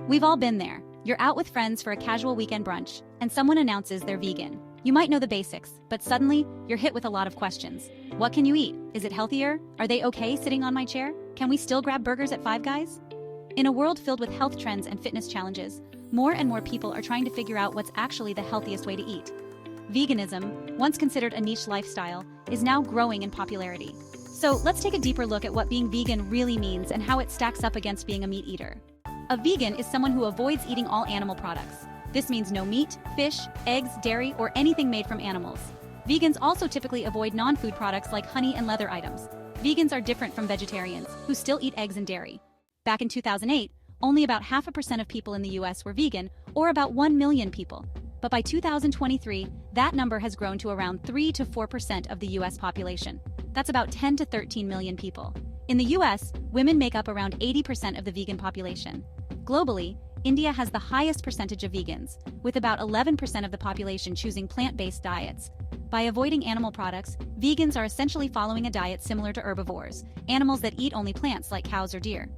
We've all been there. You're out with friends for a casual weekend brunch, and someone announces they're vegan. You might know the basics, but suddenly, you're hit with a lot of questions. What can you eat? Is it healthier? Are they okay sitting on my chair? Can we still grab burgers at Five Guys? In a world filled with health trends and fitness challenges, more and more people are trying to figure out what's actually the healthiest way to eat. Veganism, once considered a niche lifestyle, is now growing in popularity. So let's take a deeper look at what being vegan really means and how it stacks up against being a meat eater. A vegan is someone who avoids eating all animal products. This means no meat, fish, eggs, dairy, or anything made from animals. Vegans also typically avoid non-food products like honey and leather items. Vegans are different from vegetarians, who still eat eggs and dairy. Back in 2008, only about 0.5% of people in the US were vegan, or about 1 million people. But by 2023, that number has grown to around 3 to 4% of the US population. That's about 10 to 13 million people. In the US, women make up around 80% of the vegan population. Globally, India has the highest percentage of vegans, with about 11% of the population choosing plant-based diets. By avoiding animal products, vegans are essentially following a diet similar to herbivores, animals that eat only plants like cows or deer.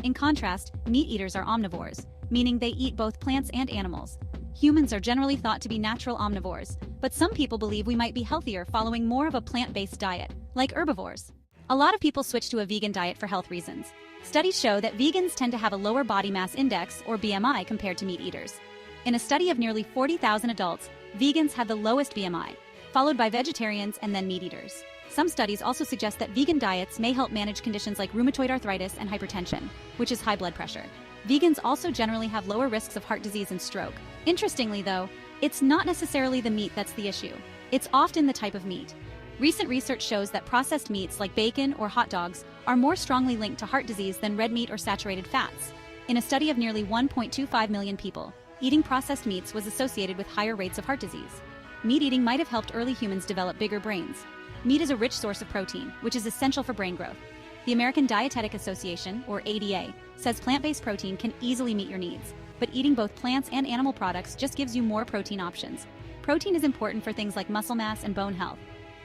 In contrast, meat eaters are omnivores, meaning they eat both plants and animals. Humans are generally thought to be natural omnivores, but some people believe we might be healthier following more of a plant-based diet, like herbivores. A lot of people switch to a vegan diet for health reasons. Studies show that vegans tend to have a lower body mass index, or BMI, compared to meat eaters. In a study of nearly 40,000 adults, vegans had the lowest BMI, followed by vegetarians and then meat eaters. Some studies also suggest that vegan diets may help manage conditions like rheumatoid arthritis and hypertension, which is high blood pressure. Vegans also generally have lower risks of heart disease and stroke. Interestingly, though, it's not necessarily the meat that's the issue. It's often the type of meat. Recent research shows that processed meats like bacon or hot dogs are more strongly linked to heart disease than red meat or saturated fats. In a study of nearly 1.25 million people, eating processed meats was associated with higher rates of heart disease. Meat eating might have helped early humans develop bigger brains. Meat is a rich source of protein, which is essential for brain growth. The American Dietetic Association, or ADA, says plant-based protein can easily meet your needs, but eating both plants and animal products just gives you more protein options. Protein is important for things like muscle mass and bone health.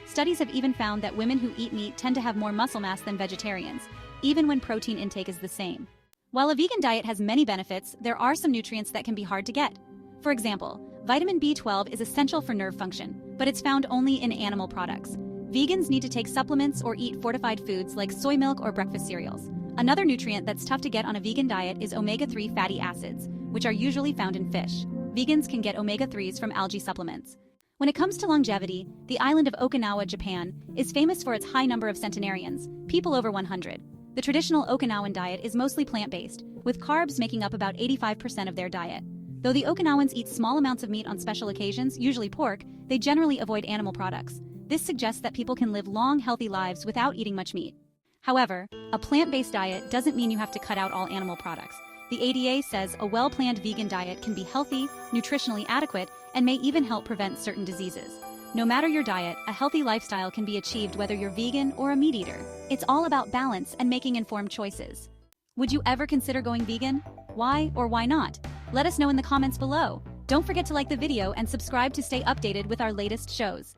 Studies have even found that women who eat meat tend to have more muscle mass than vegetarians, even when protein intake is the same. While a vegan diet has many benefits, there are some nutrients that can be hard to get. For example, vitamin B12 is essential for nerve function, but it's found only in animal products. Vegans need to take supplements or eat fortified foods like soy milk or breakfast cereals. Another nutrient that's tough to get on a vegan diet is omega-3 fatty acids, which are usually found in fish. Vegans can get omega-3s from algae supplements. When it comes to longevity, the island of Okinawa, Japan, is famous for its high number of centenarians, people over 100. The traditional Okinawan diet is mostly plant-based, with carbs making up about 85% of their diet. Though the Okinawans eat small amounts of meat on special occasions, usually pork, they generally avoid animal products. This suggests that people can live long, healthy lives without eating much meat. However, a plant-based diet doesn't mean you have to cut out all animal products. The ADA says a well-planned vegan diet can be healthy, nutritionally adequate, and may even help prevent certain diseases. No matter your diet, a healthy lifestyle can be achieved whether you're vegan or a meat eater. It's all about balance and making informed choices. Would you ever consider going vegan? Why or why not? Let us know in the comments below. Don't forget to like the video and subscribe to stay updated with our latest shows.